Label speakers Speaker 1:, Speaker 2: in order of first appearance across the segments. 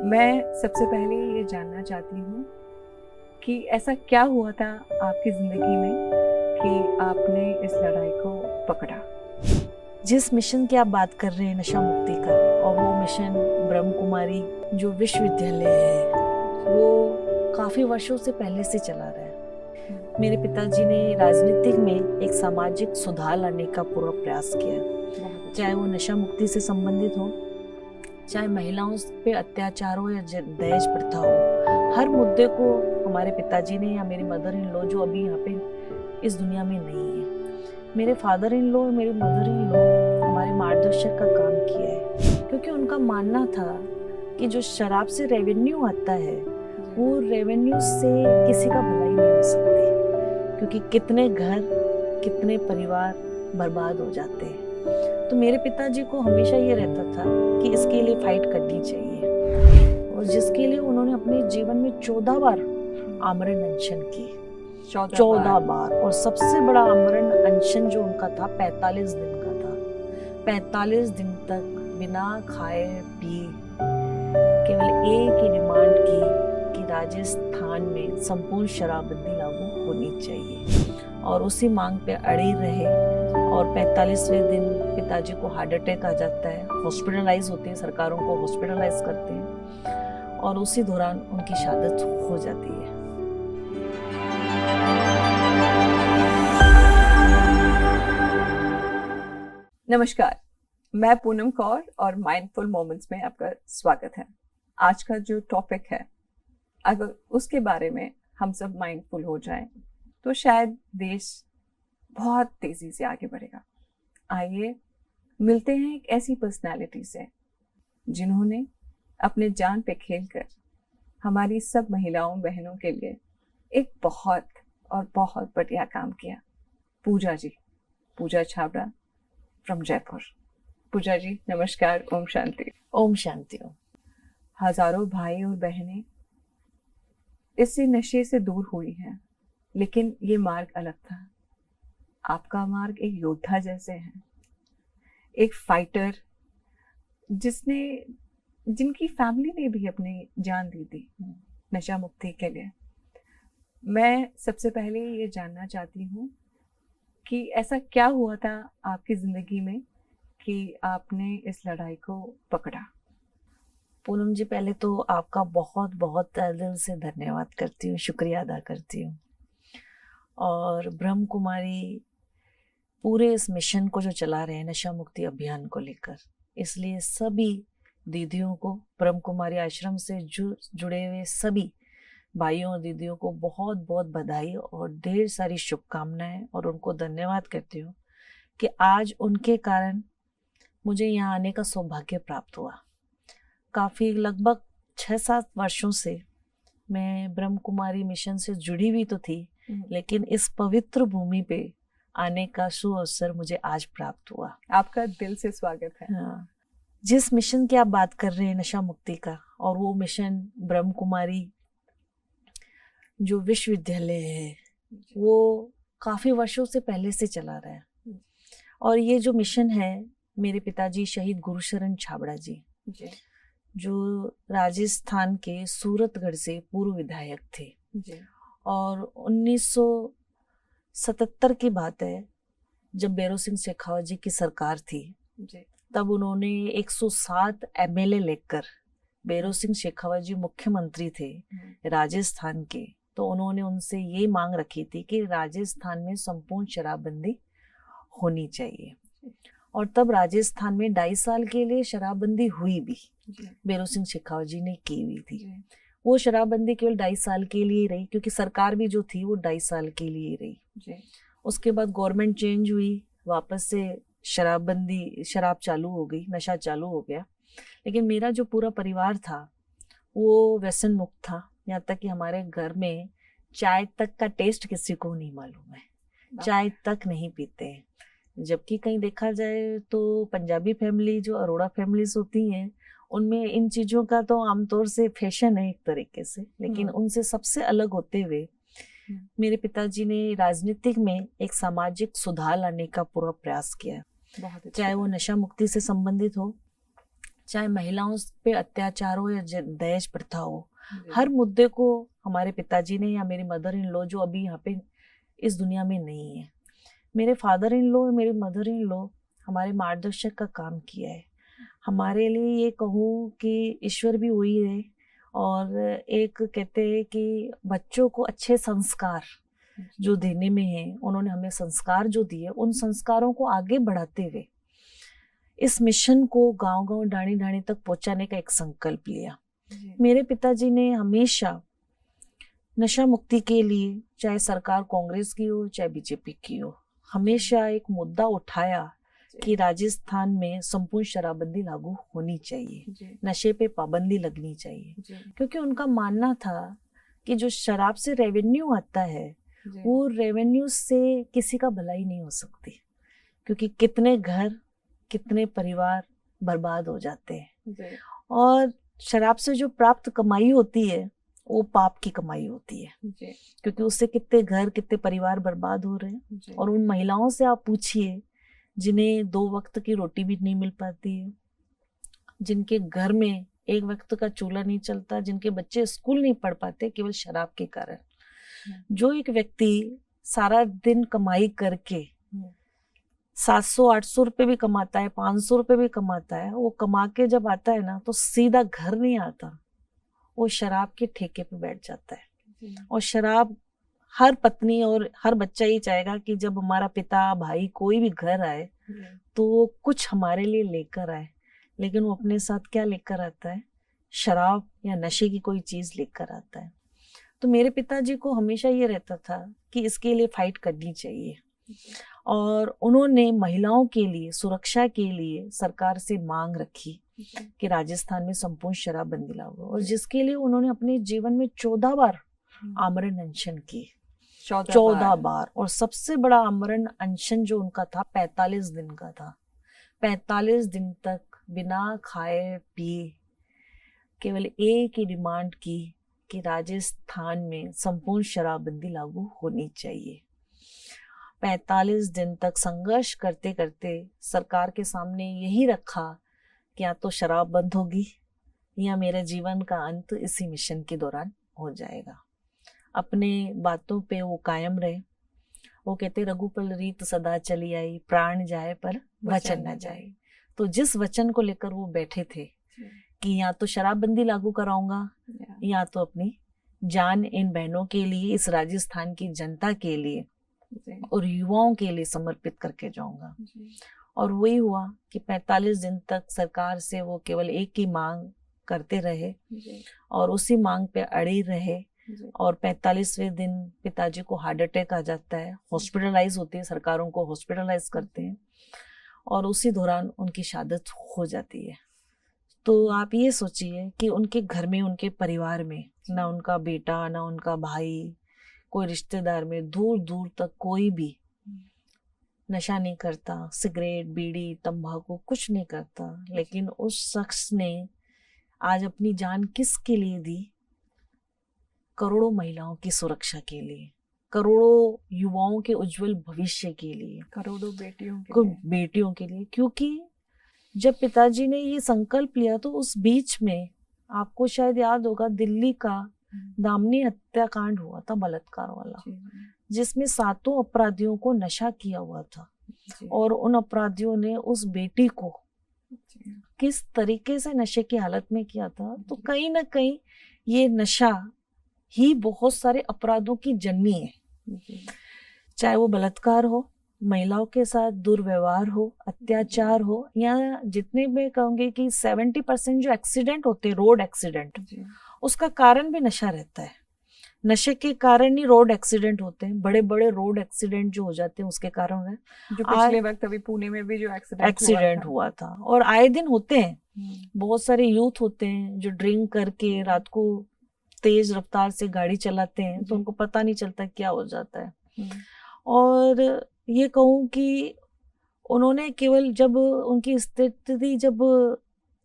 Speaker 1: मैं सबसे पहले ये जानना चाहती हूँ कि ऐसा क्या हुआ था आपकी ज़िंदगी में कि आपने इस लड़ाई को पकड़ा?
Speaker 2: जिस मिशन की आप बात कर रहे हैं नशा मुक्ति का, और वो मिशन ब्रह्म कुमारी जो विश्वविद्यालय है वो काफ़ी वर्षों से पहले से चला रहा है। मेरे पिताजी ने राजनीतिक में एक सामाजिक सुधार लाने का पूरा प्रयास किया, चाहे वो नशा मुक्ति से संबंधित हो, चाहे महिलाओं पे अत्याचार हो या दहेज प्रथा हो। हर मुद्दे को हमारे पिताजी ने या मेरी मदर इन लॉ जो अभी यहाँ पे इस दुनिया में नहीं है, मेरे फादर इन लॉ और मेरी मदर इन लॉ हमारे मार्गदर्शक का काम किया है। क्योंकि उनका मानना था कि जो शराब से रेवेन्यू आता है वो रेवेन्यू से किसी का भलाई नहीं हो सकती, क्योंकि कितने घर कितने परिवार बर्बाद हो जाते हैं। तो मेरे पिताजी को हमेशा ये रहता था कि इसके लिए फाइट करनी चाहिए, और जिसके लिए उन्होंने अपने जीवन में 14 बार आमरण अनशन किए। 14 बार। और सबसे बड़ा आमरण अनशन जो उनका था 45 दिन का था। 45 दिन तक बिना खाए पिए केवल एक ही डिमांड की कि राजस्थान में संपूर्ण शराबबंदी लागू होनी चाहिए, और उसी मांग पे अड़े रहे। और 45वें दिन पिताजी को हार्ट अटैक आ जाता है, हॉस्पिटलाइज होते हैं, सरकारों को हॉस्पिटलाइज करते हैं, और उसी दौरान उनकी शहादत हो जाती है।
Speaker 1: नमस्कार, मैं पूनम कौर और माइंडफुल मोमेंट्स में आपका स्वागत है। आज का जो टॉपिक है, अगर उसके बारे में हम सब माइंडफुल हो जाएं तो शायद देश बहुत तेजी से आगे बढ़ेगा। आइए मिलते हैं एक ऐसी पर्सनालिटी से जिन्होंने अपने जान पे खेलकर हमारी सब महिलाओं बहनों के लिए एक बहुत और बहुत बढ़िया काम किया। पूजा जी, पूजा छाबड़ा फ्रॉम जयपुर। पूजा जी नमस्कार। ओम शांति।
Speaker 2: ओम शांति।
Speaker 1: हजारों भाई और बहनें इससे नशे से दूर हुई हैं, लेकिन ये मार्ग अलग था। आपका मार्ग एक योद्धा जैसे है, एक फाइटर जिनकी फैमिली ने भी अपनी जान दी थी नशा मुक्ति के लिए। मैं सबसे पहले ये जानना चाहती हूँ कि ऐसा क्या हुआ था आपकी ज़िंदगी में कि आपने इस लड़ाई को पकड़ा?
Speaker 2: पूनम जी, पहले तो आपका बहुत बहुत दिल से धन्यवाद करती हूँ, शुक्रिया अदा करती हूँ। और ब्रह्म कुमारी पूरे इस मिशन को जो चला रहे हैं नशा मुक्ति अभियान को लेकर, इसलिए सभी दीदियों को, ब्रह्म कुमारी आश्रम से जुड़े हुए सभी भाइयों और दीदियों को बहुत बहुत बधाई और ढेर सारी शुभकामनाएं, और उनको धन्यवाद करती हूँ कि आज उनके कारण मुझे यहाँ आने का सौभाग्य प्राप्त हुआ। काफ़ी लगभग 6-7 वर्षों से मैं ब्रह्म कुमारी मिशन से जुड़ी हुई तो थी, लेकिन इस पवित्र भूमि पे आने का सुअवसर मुझे आज प्राप्त हुआ।
Speaker 1: आपका दिल से स्वागत है।
Speaker 2: हाँ। जिस मिशन की आप बात कर रहे हैं नशा मुक्ति का, और वो मिशन ब्रह्म कुमारी जो विश्वविद्यालय है वो काफ़ी वर्षों से पहले से चला रहा है। और ये जो मिशन है, मेरे पिताजी शहीद गुरुशरण छाबड़ा जी जो राजस्थान के सूरतगढ़ से पूर्व विधायक थे, और 1977 की बात है जब भैरों सिंह शेखावत जी की सरकार थी, तब उन्होंने 107 एमएलए लेकर, भैरों सिंह शेखावत जी मुख्यमंत्री थे राजस्थान के, तो उन्होंने उनसे ये मांग रखी थी कि राजस्थान में संपूर्ण शराबबंदी होनी चाहिए। और तब राजस्थान में 2.5 साल के लिए शराबबंदी हुई भी, भैरों सिंह शेखावत जी ने की हुई थी। वो शराबबंदी केवल 2.5 साल के लिए रही, क्योंकि सरकार भी जो थी वो 2.5 साल के लिए रही। उसके बाद गवर्नमेंट चेंज हुई, वापस से शराब चालू हो गई, नशा चालू हो गया। लेकिन मेरा जो पूरा परिवार था वो व्यसन मुक्त था, यहाँ तक कि हमारे घर में चाय तक का टेस्ट किसी को नहीं मालूम है, चाय तक नहीं पीते हैं। जबकि कहीं देखा जाए तो पंजाबी फैमिली जो अरोड़ा फैमिलीज होती हैं उनमें इन चीज़ों का तो आमतौर से फैशन है एक तरीके से, लेकिन उनसे सबसे अलग होते हुए मेरे पिताजी ने राजनीतिक में एक सामाजिक सुधार लाने का पूरा प्रयास किया, चाहे वो नशा मुक्ति से संबंधित हो, चाहे महिलाओं पे अत्याचार हो या दहेज प्रथा हो, हर मुद्दे को हमारे पिताजी ने या मेरी मदर इन लॉ जो अभी यहाँ पे इस दुनिया में नहीं है, मेरे फादर इन लॉ, मेरी मदर इन लॉ हमारे मार्गदर्शक का काम किया है। हमारे लिए ये कहूँ कि ईश्वर भी वही है, और एक कहते हैं कि बच्चों को अच्छे संस्कार जो देने में है, उन्होंने हमें संस्कार जो दिए, उन संस्कारों को आगे बढ़ाते हुए इस मिशन को गांव-गांव, ढाणी-ढाणी तक पहुंचाने का एक संकल्प लिया। मेरे पिताजी ने हमेशा नशा मुक्ति के लिए, चाहे सरकार कांग्रेस की हो चाहे बीजेपी की हो, हमेशा एक मुद्दा उठाया कि राजस्थान में संपूर्ण शराबबंदी लागू होनी चाहिए, नशे पे पाबंदी लगनी चाहिए, क्योंकि उनका मानना था कि जो शराब से रेवेन्यू आता है वो रेवेन्यू से किसी का भलाई नहीं हो सकती, क्योंकि कितने घर, कितने परिवार बर्बाद हो जाते हैं, और शराब से जो प्राप्त कमाई होती है वो पाप की कमाई होती है, क्योंकि उससे कितने घर, कितने परिवार बर्बाद हो रहे हैं। और उन महिलाओं से आप पूछिए जिन्हें 2 वक्त की रोटी भी नहीं मिल पाती है, जिनके घर में 1 वक्त का चूल्हा नहीं चलता, जिनके बच्चे स्कूल नहीं पढ़ पाते केवल शराब के कारण। जो एक व्यक्ति सारा दिन कमाई करके 700-800 रुपए भी कमाता है, 500 रुपए भी कमाता है, वो कमा के जब आता है ना तो सीधा घर नहीं आता, वो शराब के ठेके पे बैठ जाता है। और शराब, हर पत्नी और हर बच्चा ये चाहेगा कि जब हमारा पिता, भाई कोई भी घर आए तो वो कुछ हमारे लिए लेकर आए, लेकिन वो अपने साथ क्या लेकर आता है? शराब या नशे की कोई चीज लेकर आता है। तो मेरे पिताजी को हमेशा ये रहता था कि इसके लिए फाइट करनी चाहिए, और उन्होंने महिलाओं के लिए, सुरक्षा के लिए सरकार से मांग रखी कि राजस्थान में संपूर्ण शराबबंदी लागू, और जिसके लिए उन्होंने अपने जीवन में 14 बार आमरण अनशन की, 14 बार। और सबसे बड़ा आमरण अनशन जो उनका था 45 दिन का था। 45 दिन तक बिना खाए पिए केवल एक ही डिमांड की कि राजस्थान में संपूर्ण शराबबंदी लागू होनी चाहिए। 45 दिन तक संघर्ष करते करते सरकार के सामने यही रखा कि या तो शराब बंद होगी या मेरे जीवन का अंत इसी मिशन के दौरान हो जाएगा। अपने बातों पे वो कायम रहे। वो कहते रघुपल रीत सदा चली आई, प्राण जाए पर वचन न जाए। तो जिस वचन को लेकर वो बैठे थे कि या तो शराबबंदी लागू कराऊंगा या तो अपनी जान इन बहनों के लिए, इस राजस्थान की जनता के लिए और युवाओं के लिए समर्पित करके जाऊंगा। और वही हुआ कि 45 दिन तक सरकार से वो केवल एक ही मांग करते रहे और उसी मांग पे अड़े रहे। और 45वें दिन पिताजी को हार्ट अटैक आ जाता है, हॉस्पिटलाइज होते हैं, सरकारों को हॉस्पिटलाइज करते हैं और उसी दौरान उनकी शहादत हो जाती है। तो आप ये सोचिए कि उनके घर में, उनके परिवार में ना उनका बेटा, ना उनका भाई, कोई रिश्तेदार में दूर दूर तक कोई भी नशा नहीं करता, सिगरेट, बीड़ी, तंबाकू कुछ नहीं करता, लेकिन उस शख्स ने आज अपनी जान किसके लिए दी? करोड़ों महिलाओं की सुरक्षा के लिए, करोड़ों युवाओं के उज्जवल भविष्य के लिए,
Speaker 1: करोड़ों बेटियों के लिए। क्योंकि
Speaker 2: जब पिताजी ने ये संकल्प लिया तो उस बीच में आपको शायद याद होगा दिल्ली का दामिनी हत्याकांड हुआ था, बलात्कार वाला, जिसमें 7 अपराधियों को नशा किया हुआ था और उन अपराधियों ने उस बेटी को किस तरीके से नशे की हालत में किया था। तो कहीं ना कहीं ये नशा ही बहुत सारे अपराधों की जननी है, चाहे वो बलात्कार हो, महिलाओं के साथ दुर्व्यवहार हो, अत्याचार हो, या जितने मैं कहूंगी कि 70% जो एक्सीडेंट होते हैं, रोड एक्सीडेंट, उसका कारण भी नशा रहता है। नशे के कारण ही रोड एक्सीडेंट होते हैं, बड़े बड़े रोड एक्सीडेंट जो हो जाते हैं उसके कारण है।
Speaker 1: जो पिछले वक्त अभी पुणे में भी जो
Speaker 2: एक्सीडेंट हुआ था और आए दिन होते हैं। बहुत सारे यूथ होते हैं जो ड्रिंक करके रात को तेज रफ्तार से गाड़ी चलाते हैं, तो उनको पता नहीं चलता क्या हो जाता है। और ये कहूँ कि उन्होंने केवल जब उनकी स्थिति, जब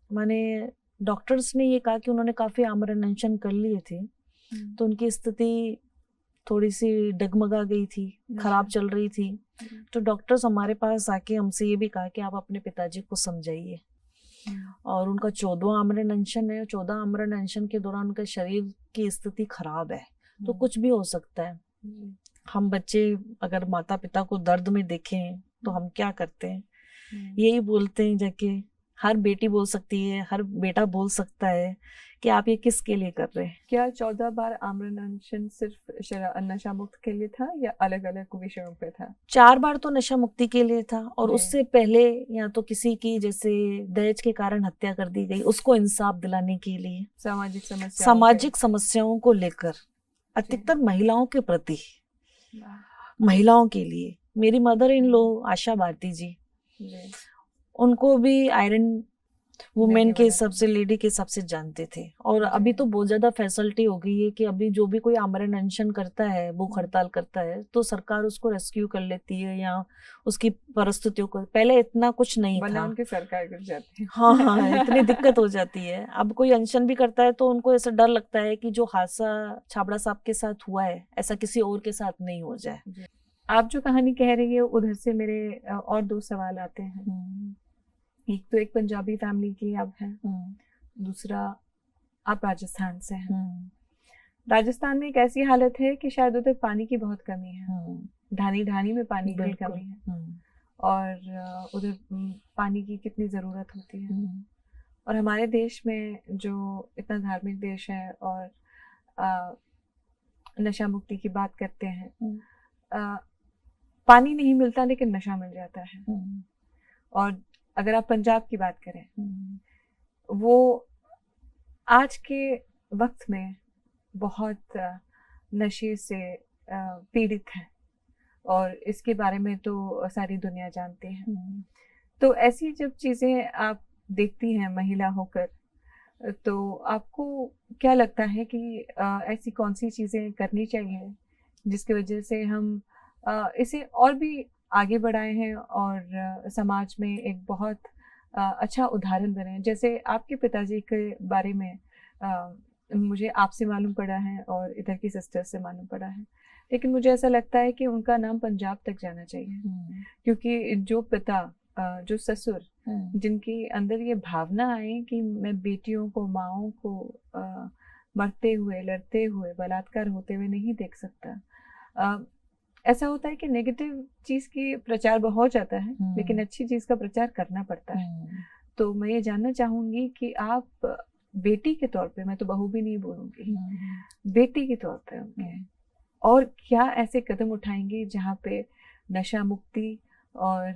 Speaker 2: माने डॉक्टर्स ने ये कहा कि उन्होंने काफी आमरण अनशन कर लिए थे, तो उनकी स्थिति थोड़ी सी डगमगा गई थी, खराब चल रही थी। तो डॉक्टर्स हमारे पास आके हमसे ये भी कहा कि आप अपने पिताजी को समझाइए और उनका 14वां आमरण अनशन है। 14 आमरण अनशन के दौरान उनके शरीर की स्थिति खराब है, तो कुछ भी हो सकता है। हम बच्चे अगर माता पिता को दर्द में देखें तो हम क्या करते हैं, यही बोलते हैं जाके। हर बेटी बोल सकती है, हर बेटा बोल सकता है कि आप ये किसके लिए कर रहे हैं।
Speaker 1: क्या 14 बार आमरण अनशन सिर्फ नशा मुक्त के लिए था या अलग अलग विषयों पे था?
Speaker 2: 4 बार तो नशा मुक्ति के लिए था, और
Speaker 1: जी।
Speaker 2: उससे पहले या तो किसी की जैसे दहेज के कारण हत्या कर दी गई, उसको इंसाफ दिलाने के लिए, सामाजिक समस्याओं को लेकर, अधिकतर महिलाओं के प्रति, महिलाओं के लिए। मेरी मदर इन लॉ आशा भारती जी, उनको भी आयरन वुमेन के हिसाब से, लेडी के हिसाब से जानते थे। और अभी तो बहुत ज्यादा फैसिलिटी हो गई है कि अभी जो भी कोई आमरण अनशन करता है, भूख हड़ताल करता है, तो सरकार उसको रेस्क्यू कर लेती है या उसकी परिस्थितियों को। पहले इतना कुछ नहीं था,
Speaker 1: उनकी सरकार गिर जाती है।
Speaker 2: हाँ, इतनी दिक्कत हो जाती है। अब कोई अनशन भी करता है तो उनको ऐसा डर लगता है कि जो हादसा छाबड़ा साहब के साथ हुआ है, ऐसा किसी और के साथ नहीं हो जाए।
Speaker 1: आप जो कहानी कह रही है, उधर से मेरे और 2 सवाल आते हैं। एक तो एक पंजाबी फैमिली की आप हैं, दूसरा आप राजस्थान से हैं। राजस्थान में एक ऐसी हालत है कि शायद उधर पानी की बहुत कमी है, ढानी ढानी में पानी की कमी है, और उधर पानी की कितनी ज़रूरत होती है। और हमारे देश में जो इतना धार्मिक देश है और नशा मुक्ति की बात करते हैं, पानी नहीं मिलता लेकिन नशा मिल जाता है। और अगर आप पंजाब की बात करें, वो आज के वक्त में बहुत नशे से पीड़ित है, और इसके बारे में तो सारी दुनिया जानती है। तो ऐसी जब चीज़ें आप देखती हैं महिला होकर, तो आपको क्या लगता है कि ऐसी कौन सी चीज़ें करनी चाहिए जिसकी वजह से हम इसे और भी आगे बढ़ाए हैं और समाज में एक बहुत अच्छा उदाहरण बने? जैसे आपके पिताजी के बारे में मुझे आपसे मालूम पड़ा है और इधर की सिस्टर से मालूम पड़ा है, लेकिन मुझे ऐसा लगता है कि उनका नाम पंजाब तक जाना चाहिए, क्योंकि जो पिता, जो ससुर, जिनके अंदर ये भावना आई कि मैं बेटियों को, माओं को मरते हुए, लड़ते हुए, बलात्कार होते हुए नहीं देख सकता। ऐसा होता है कि नेगेटिव चीज़ की प्रचार बहुत जाता है, लेकिन अच्छी चीज़ का प्रचार करना पड़ता है। तो मैं ये जानना चाहूँगी कि आप बेटी के तौर पे, मैं तो बहू भी नहीं बोलूँगी, बेटी के तौर पे उनके और क्या ऐसे कदम उठाएंगी जहाँ पे नशा मुक्ति और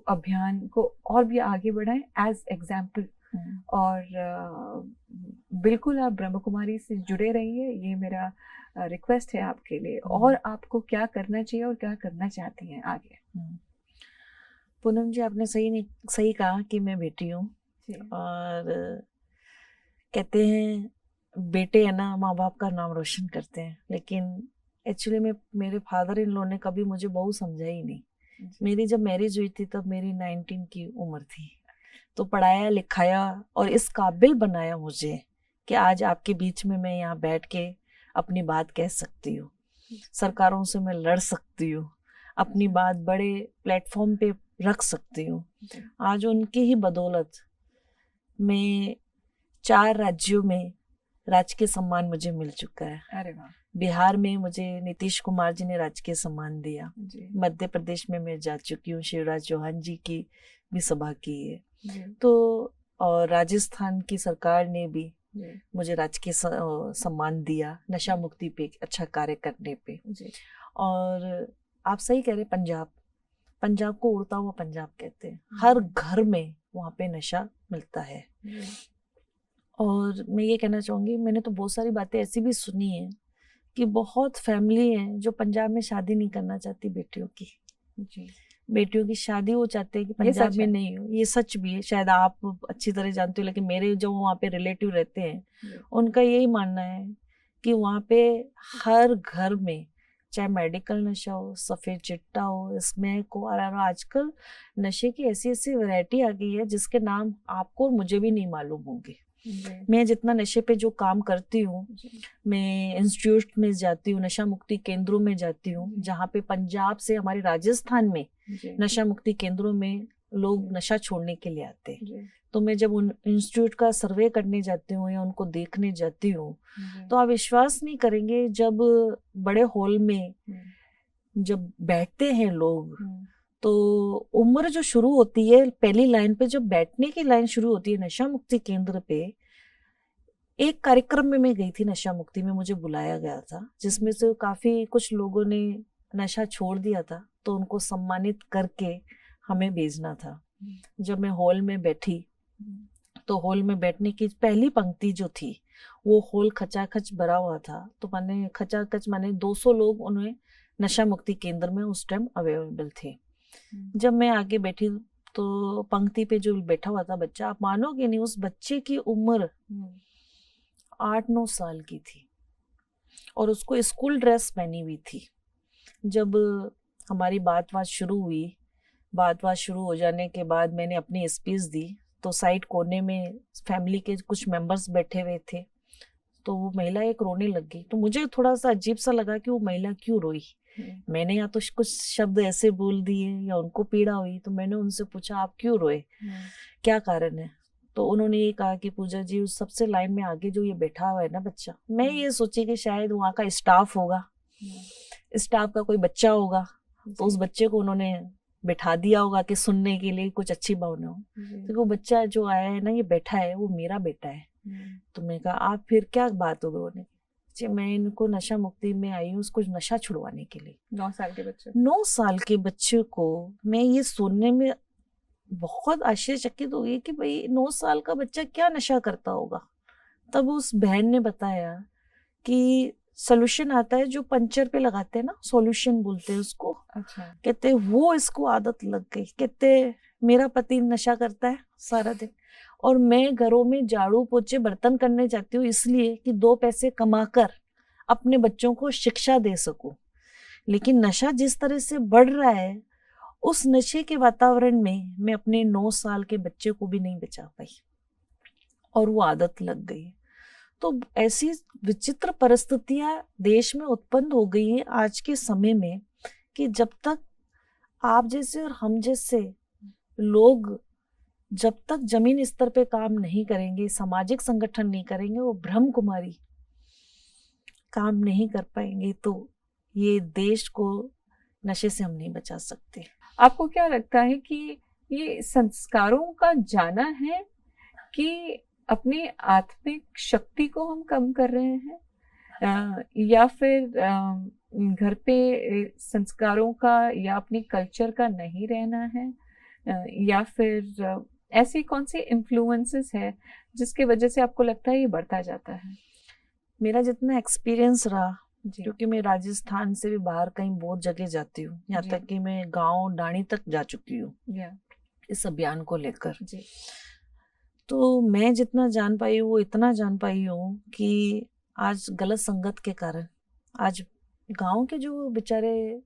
Speaker 1: अभियान को और भी आगे बढ़ाएं एज एग्जाम्पल। और बिल्कुल आप ब्रह्म कुमारी से जुड़े रहिए, ये मेरा रिक्वेस्ट है आपके लिए। और आपको क्या करना चाहिए और क्या करना चाहती हैं आगे?
Speaker 2: पूनम जी, आपने सही कहा कि मैं बेटी हूँ, और कहते हैं बेटे है ना, माँ बाप का नाम रोशन करते हैं, लेकिन एक्चुअली में मेरे फादर इन लॉ ने कभी मुझे बहू समझा ही नहीं। मेरी जब मैरिज हुई थी तब मेरी 19 की उम्र थी, तो पढ़ाया लिखाया और इस काबिल बनाया मुझे कि आज आपके बीच में मैं यहाँ बैठ के अपनी बात कह सकती हूँ, सरकारों से मैं लड़ सकती हूँ, अपनी बात बड़े प्लेटफॉर्म पे रख सकती हूँ। आज उनकी ही बदौलत मैं 4 राज्यों में राजकीय सम्मान मुझे मिल चुका है।
Speaker 1: अरे वाह।
Speaker 2: बिहार में मुझे नीतीश कुमार जी ने राजकीय सम्मान दिया, मध्य प्रदेश में मैं जा चुकी हूँ, शिवराज चौहान जी की भी सभा की है, तो और राजस्थान की सरकार ने भी मुझे राजकीय सम्मान दिया नशा मुक्ति पे अच्छा कार्य करने पे। और आप सही कह रहे, पंजाब को उड़ता हुआ पंजाब कहते हैं, हर घर में वहाँ पे नशा मिलता है। और मैं ये कहना चाहूँगी, मैंने तो बहुत सारी बातें ऐसी भी सुनी है कि बहुत फैमिली है जो पंजाब में शादी नहीं करना चाहती बेटियों की। बेटियों की शादी वो चाहते हैं कि पंजाब में नहीं हो। ये सच भी है, शायद आप अच्छी तरह जानते हो, लेकिन मेरे जो वहाँ पे रिलेटिव रहते हैं उनका यही मानना है कि वहाँ पे हर घर में चाहे मेडिकल नशा हो, सफ़ेद चिट्टा हो, स्मैक हो, और आजकल नशे की ऐसी ऐसी वैरायटी आ गई है जिसके नाम आपको और मुझे भी नहीं मालूम होंगे। मैं जितना नशे पे जो काम करती हूँ, मैं इंस्टीट्यूट में जाती हूँ, नशा मुक्ति केंद्रों में जाती हूँ, जहाँ पे पंजाब से हमारे राजस्थान में नशा मुक्ति केंद्रों में लोग नशा छोड़ने के लिए आते हैं।
Speaker 1: जी,
Speaker 2: तो मैं जब उन इंस्टीट्यूट का सर्वे करने जाती हूँ या उनको देखने जाती हूँ, तो आप विश्वास नहीं करेंगे, जब बड़े हॉल में जब बैठते हैं लोग, तो उम्र जो शुरू होती है पहली लाइन पे, जब बैठने की लाइन शुरू होती है नशा मुक्ति केंद्र पे, एक कार्यक्रम में मैं गई थी, नशा मुक्ति में मुझे बुलाया गया था, जिसमें से काफी कुछ लोगों ने नशा छोड़ दिया था, तो उनको सम्मानित करके हमें भेजना था। जब मैं हॉल में बैठी, तो हॉल में बैठने की पहली पंक्ति जो थी, वो हॉल खचाखच भरा हुआ था। तो मैंने खचाखच माने 200 लोग उन्हें नशा मुक्ति केंद्र में उस टाइम अवेलेबल थे। जब मैं आगे बैठी, तो पंक्ति पे जो बैठा हुआ था बच्चा, आप मानोगे नहीं, उस बच्चे की उम्र 8-9 साल की थी और उसको स्कूल ड्रेस पहनी हुई थी। जब हमारी बात शुरू हुई, बात शुरू हो जाने के बाद मैंने अपनी स्पीच दी, तो साइड कोने में फैमिली के कुछ मेंबर्स बैठे हुए थे, तो वो महिला एक रोने लग गई। तो मुझे थोड़ा सा अजीब सा लगा कि वो महिला क्यों रोई। मैंने या तो कुछ शब्द ऐसे बोल दिए या उनको पीड़ा हुई, तो मैंने उनसे पूछा आप क्यों रोए, क्या कारण है। तो उन्होंने ये कहा कि पूजा जी, उस सबसे लाइन में आगे जो ये बैठा हुआ है ना बच्चा, मैं ये सोची कि शायद वहाँ का स्टाफ होगा, स्टाफ का कोई बच्चा होगा, तो उस बच्चे को उन्होंने बैठा दिया होगा कि सुनने के लिए कुछ अच्छी भावना हो। तो वो बच्चा जो आया है ना, ये बैठा है, वो मेरा बेटा है। तो मैं कहा आप फिर क्या बात हो रोने की। मैं इनको नशा मुक्ति में आई हूँ उसको नशा छुड़वाने के लिए।
Speaker 1: 9 साल के बच्चे,
Speaker 2: 9 साल के बच्चे को मैं ये सुनने में बहुत आश्चर्यचकित हो गई कि भाई 9 साल का बच्चा क्या नशा करता होगा। तब उस बहन ने बताया कि सोल्यूशन आता है जो पंचर पे लगाते हैं ना, सॉल्यूशन बोलते हैं उसको।
Speaker 1: अच्छा।
Speaker 2: कहते वो इसको आदत लग गई। कहते मेरा पति नशा करता है सारा दिन, और मैं घरों में झाड़ू पोछे बर्तन करने जाती हूँ इसलिए कि 2 पैसे कमाकर अपने बच्चों को शिक्षा दे सकूं। लेकिन नशा जिस तरह से बढ़ रहा है, उस नशे के वातावरण में मैं अपने 9 साल के बच्चे को भी नहीं बचा पाई और वो आदत लग गई। तो ऐसी विचित्र परिस्थितियां देश में उत्पन्न हो गई हैं आज के समय में कि जब तक आप जैसे और हम जैसे लोग जब तक जमीन स्तर पे काम नहीं करेंगे, सामाजिक संगठन नहीं करेंगे, वो ब्रह्म कुमारी काम नहीं कर पाएंगे, तो ये देश को नशे से हम नहीं बचा सकते।
Speaker 1: आपको क्या लगता है कि ये संस्कारों का जाना है कि अपनी आत्मिक शक्ति को हम कम कर रहे हैं, या फिर घर पे संस्कारों का या अपनी कल्चर का नहीं रहना है, या फिर ऐसी कौन सी इन्फ्लुएंसेस है जिसके वजह से आपको लगता है ये बढ़ता जाता है?
Speaker 2: मेरा जितना एक्सपीरियंस रहा, क्योंकि मैं राजस्थान से भी बाहर कहीं बहुत जगह जाती हूँ, यहाँ तक कि मैं गांव डाणी तक जा चुकी हूँ इस अभियान को लेकर। तो मैं जितना जान पाई हूँ वो इतना जान पाई हूँ कि आज गलत संगत के कारण आज गांव के जो बेचारे,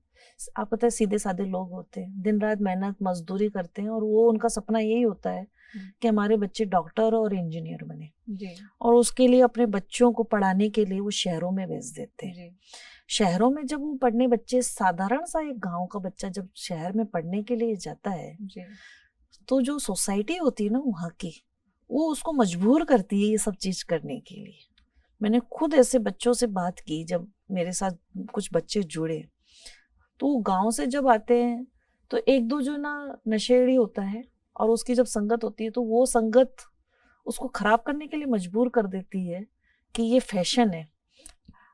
Speaker 2: आप पता है, सीधे साधे लोग होते हैं, दिन रात मेहनत मजदूरी करते हैं, और वो उनका सपना यही होता है कि हमारे बच्चे डॉक्टर और इंजीनियर बने जी। और उसके लिए अपने बच्चों को पढ़ाने के लिए वो शहरों में भेज देते हैं। शहरों में जब वो पढ़ने बच्चे, साधारण सा एक गांव का बच्चा जब शहर में पढ़ने के लिए जाता है जी। तो जो सोसाइटी होती है ना वहाँ की, वो उसको मजबूर करती है ये सब चीज करने के लिए। मैंने खुद ऐसे बच्चों से बात की, जब मेरे साथ कुछ बच्चे जुड़े, तो गांव से जब आते हैं तो एक दो जो ना नशेड़ी होता है और उसकी जब संगत होती है तो वो संगत उसको खराब करने के लिए मजबूर कर देती है कि ये फैशन है,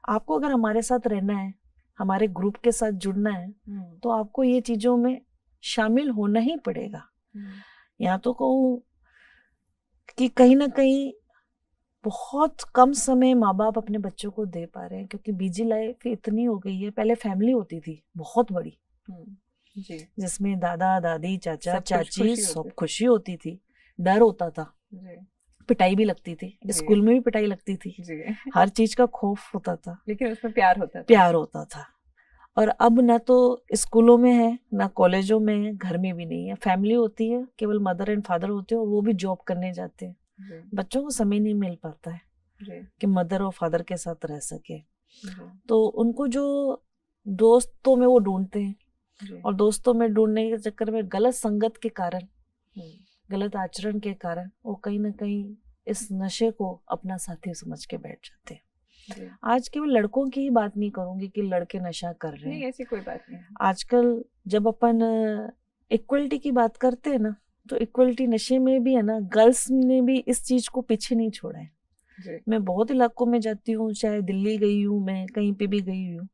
Speaker 2: आपको अगर हमारे साथ रहना है, हमारे ग्रुप के साथ जुड़ना है, तो आपको ये चीजों में शामिल होना ही पड़ेगा। यहाँ तो कहूँ कि कहीं ना कहीं बहुत कम समय माँ बाप अपने बच्चों को दे पा रहे हैं, क्योंकि बिजी लाइफ इतनी हो गई है। पहले फैमिली होती थी बहुत बड़ी जी, जिसमें दादा दादी चाचा चाची सब खुशी होती थी, डर होता था, पिटाई भी लगती थी, स्कूल में भी पिटाई लगती थी, हर चीज का खौफ होता था,
Speaker 1: लेकिन उसमें प्यार
Speaker 2: होता था। और अब ना तो स्कूलों में है, ना कॉलेजों में है, घर में भी नहीं है। फैमिली होती है, केवल मदर एंड फादर होते हैं, और वो भी जॉब करने जाते हैं। बच्चों को समय नहीं मिल पाता है कि मदर और फादर के साथ रह सके। तो उनको जो दोस्तों में वो ढूंढते हैं, और दोस्तों में ढूंढने के चक्कर में गलत संगत के कारण गलत आचरण के कारण वो कहीं ना कहीं इस नशे को अपना साथी समझ के बैठ जाते हैं। आज केवल लड़कों की ही बात नहीं करूंगी कि लड़के नशा कर रहे हैं,
Speaker 1: नहीं ऐसी कोई बात नहीं।
Speaker 2: आजकल जब अपन इक्वलिटी की बात करते हैं ना, तो इक्वलिटी नशे में भी है ना, गर्ल्स ने भी इस चीज को पीछे नहीं छोड़ा है। मैं बहुत इलाकों में जाती हूँ, चाहे दिल्ली गई हूँ, मैं कहीं पे भी गई हूँ,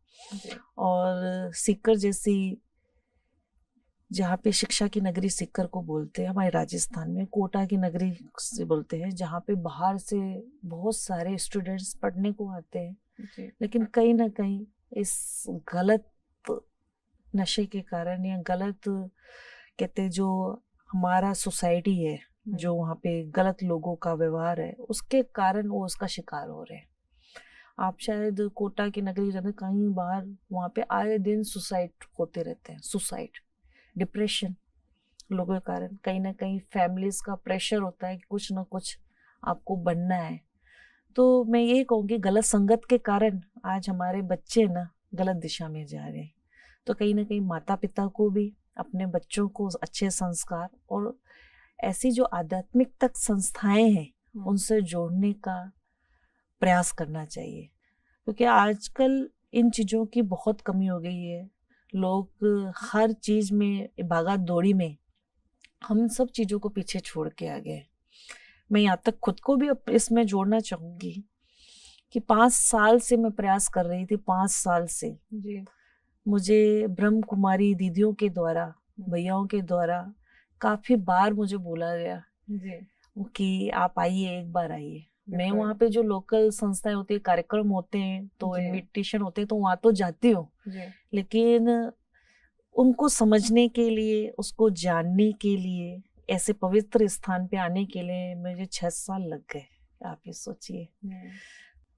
Speaker 2: और सीकर जैसी जहाँ पे शिक्षा की नगरी सीकर को बोलते हैं, हमारे राजस्थान में कोटा की नगरी से बोलते हैं, जहाँ पे बाहर से बहुत सारे स्टूडेंट्स पढ़ने को आते हैं, लेकिन कहीं ना कहीं इस गलत नशे के कारण या गलत कहते जो हमारा सोसाइटी है, जो वहाँ पे गलत लोगों का व्यवहार है, उसके कारण वो उसका शिकार हो रहे हैं। आप शायद कोटा की नगरी रहते कहीं बाहर, वहाँ पे आए दिन सुसाइड होते रहते हैं, सुसाइड, डिप्रेशन लोगों के कारण। कहीं ना कहीं फैमिलीज का प्रेशर होता है कि कुछ ना कुछ आपको बनना है। तो मैं ये कहूँगी गलत संगत के कारण आज हमारे बच्चे ना गलत दिशा में जा रहे हैं। तो कहीं ना कहीं माता पिता को भी अपने बच्चों को अच्छे संस्कार और ऐसी जो आध्यात्मिक तक संस्थाएं हैं उनसे जोड़ने का प्रयास करना चाहिए, क्योंकि आजकल इन चीज़ों की बहुत कमी हो गई है। लोग हर चीज में भागा दौड़ी में हम सब चीजों को पीछे छोड़ के आ गए। मैं यहाँ तक खुद को भी इसमें जोड़ना चाहूंगी कि 5 साल से मैं प्रयास कर रही थी, 5 साल से जी। मुझे ब्रह्म कुमारी दीदियों के द्वारा, भैयाओं के द्वारा काफी बार मुझे बोला गया जी। कि आप आइए, एक बार आइए। मैं वहाँ पे जो लोकल संस्थाएं होती है, कार्यक्रम होते हैं, तो इनविटेशन होते हैं, तो वहाँ तो जाती हूँ, लेकिन उनको समझने के लिए, उसको जानने के लिए, ऐसे पवित्र स्थान पे आने के लिए मुझे 6 साल लग गए। आप ये सोचिए।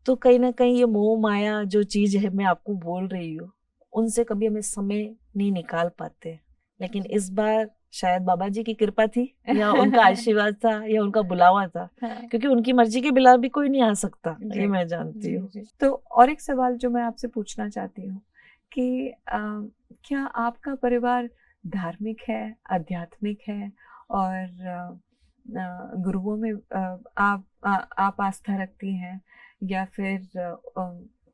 Speaker 2: तो कहीं ना कहीं ये मोह माया जो चीज है, मैं आपको बोल रही हूँ, उनसे कभी हमें समय नहीं निकाल पाते। लेकिन इस बार शायद बाबा जी की कृपा थी या उनका आशीर्वाद था या उनका बुलावा था, क्योंकि उनकी मर्जी के बिना भी कोई नहीं आ सकता, ये मैं जानती हूँ।
Speaker 1: तो और एक सवाल जो मैं आपसे पूछना चाहती हूँ कि क्या आपका परिवार धार्मिक है, आध्यात्मिक है, और गुरुओं में आप आस्था रखती हैं, या फिर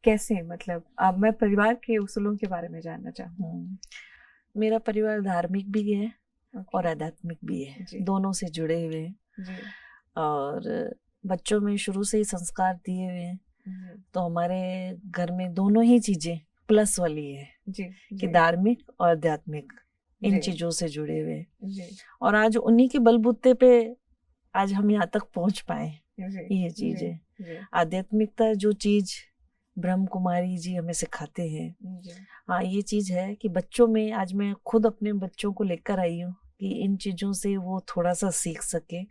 Speaker 1: कैसे, मतलब मैं परिवार के उसूलों के बारे में जानना चाहूँ।
Speaker 2: मेरा परिवार धार्मिक भी है और आध्यात्मिक भी है, दोनों से जुड़े हुए हैं, और बच्चों में शुरू से ही संस्कार दिए हुए हैं। तो हमारे घर में दोनों ही चीजें प्लस वाली है कि धार्मिक और आध्यात्मिक, इन चीजों से जुड़े हुए हैं। और आज उन्हीं के बलबूते पे आज हम यहाँ तक पहुंच पाए। ये चीज है आध्यात्मिकता, जो चीज ब्रह्म कुमारी जी हमें सिखाते हैं। हाँ, ये चीज है कि बच्चों में आज मैं खुद अपने बच्चों को लेकर आई हूँ कि इन चीजों से वो थोड़ा सा सीख सके।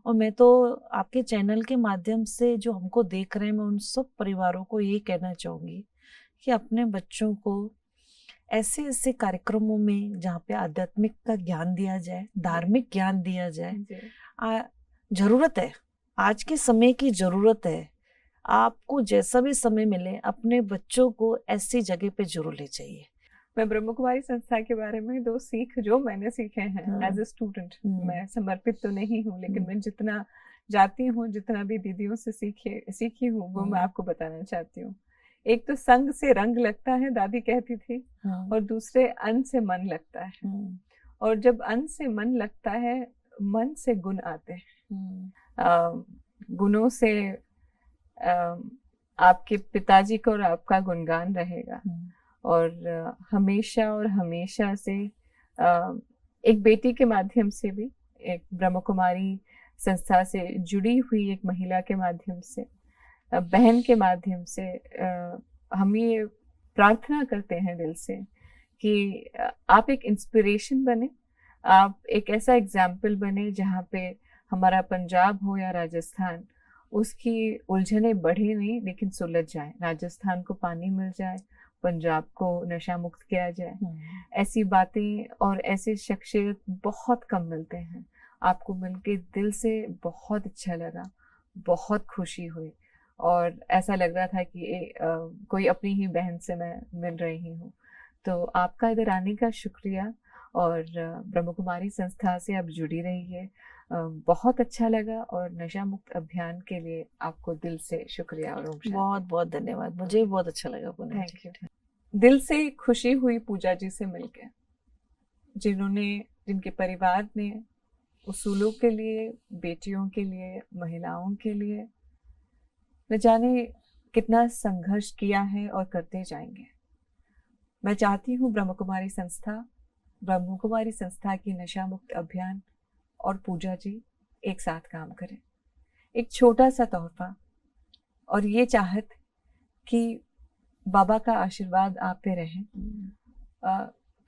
Speaker 2: और मैं तो आपके चैनल के माध्यम से जो हमको देख रहे हैं, मैं उन सब परिवारों को ये कहना चाहूंगी कि अपने बच्चों को ऐसे ऐसे कार्यक्रमों में जहाँ पे आध्यात्मिक का ज्ञान दिया जाए, धार्मिक ज्ञान दिया जाए, जरूरत है, आज के समय की जरूरत है। आपको जैसा भी समय मिले अपने बच्चों को ऐसी जगह पे जरूर ले जाइए।
Speaker 1: मैं ब्रह्म कुमारी संस्था के बारे में 2 सीख जो मैंने सीखे हैं एज ए स्टूडेंट, मैं समर्पित तो नहीं हूँ, लेकिन मैं जितना जाती हूँ, जितना भी दीदियों से सीखी हूँ, वो मैं आपको बताना चाहती हूँ। एक तो संग से रंग लगता है, दादी कहती थी, और दूसरे अन्न से मन लगता है। और जब अन्न से मन लगता है, मन से गुण आते हैं। गुणों से आपके पिताजी को और आपका गुणगान रहेगा। और हमेशा और हमेशा से एक बेटी के माध्यम से भी, एक ब्रह्म कुमारी संस्था से जुड़ी हुई एक महिला के माध्यम से, बहन के माध्यम से, हम ये प्रार्थना करते हैं दिल से कि आप एक इंस्पिरेशन बने, आप एक ऐसा एग्जाम्पल बने जहाँ पे हमारा पंजाब हो या राजस्थान, उसकी उलझने बढ़े नहीं लेकिन सुलझ जाए। राजस्थान को पानी मिल जाए, पंजाब को नशा मुक्त किया जाए। ऐसी बातें और ऐसे शख्सियत बहुत कम मिलते हैं। आपको मिलके दिल से बहुत अच्छा लगा, बहुत खुशी हुई, और ऐसा लग रहा था कि कोई अपनी ही बहन से मैं मिल रही हूँ। तो आपका इधर आने का शुक्रिया, और ब्रह्म कुमारी संस्था से आप जुड़ी रही है। बहुत अच्छा लगा और नशा मुक्त अभियान के लिए आपको दिल से शुक्रिया और ओम शांति।
Speaker 2: बहुत बहुत धन्यवाद, मुझे भी बहुत अच्छा लगा पूनम जी।
Speaker 1: Thank you. दिल से खुशी हुई पूजा जी से मिलकर, जिनके परिवार ने उसूलों के लिए, बेटियों के लिए, महिलाओं के लिए न जाने कितना संघर्ष किया है और करते जाएंगे। मैं चाहती हूँ ब्रह्म कुमारी संस्था की नशा मुक्त अभियान और पूजा जी एक साथ काम करें। एक छोटा सा तोहफा और ये चाहत कि बाबा का आशीर्वाद आप पे रहे,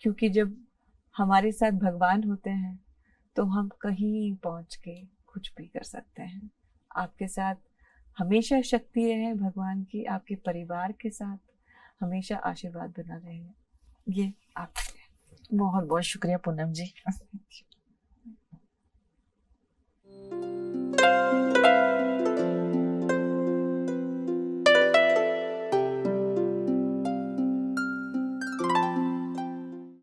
Speaker 1: क्योंकि जब हमारे साथ भगवान होते हैं तो हम कहीं पहुंच के कुछ भी कर सकते हैं। आपके साथ हमेशा शक्ति रहे भगवान की, आपके परिवार के साथ हमेशा आशीर्वाद बना रहे। ये आपके
Speaker 2: बहुत बहुत शुक्रिया पूनम जी।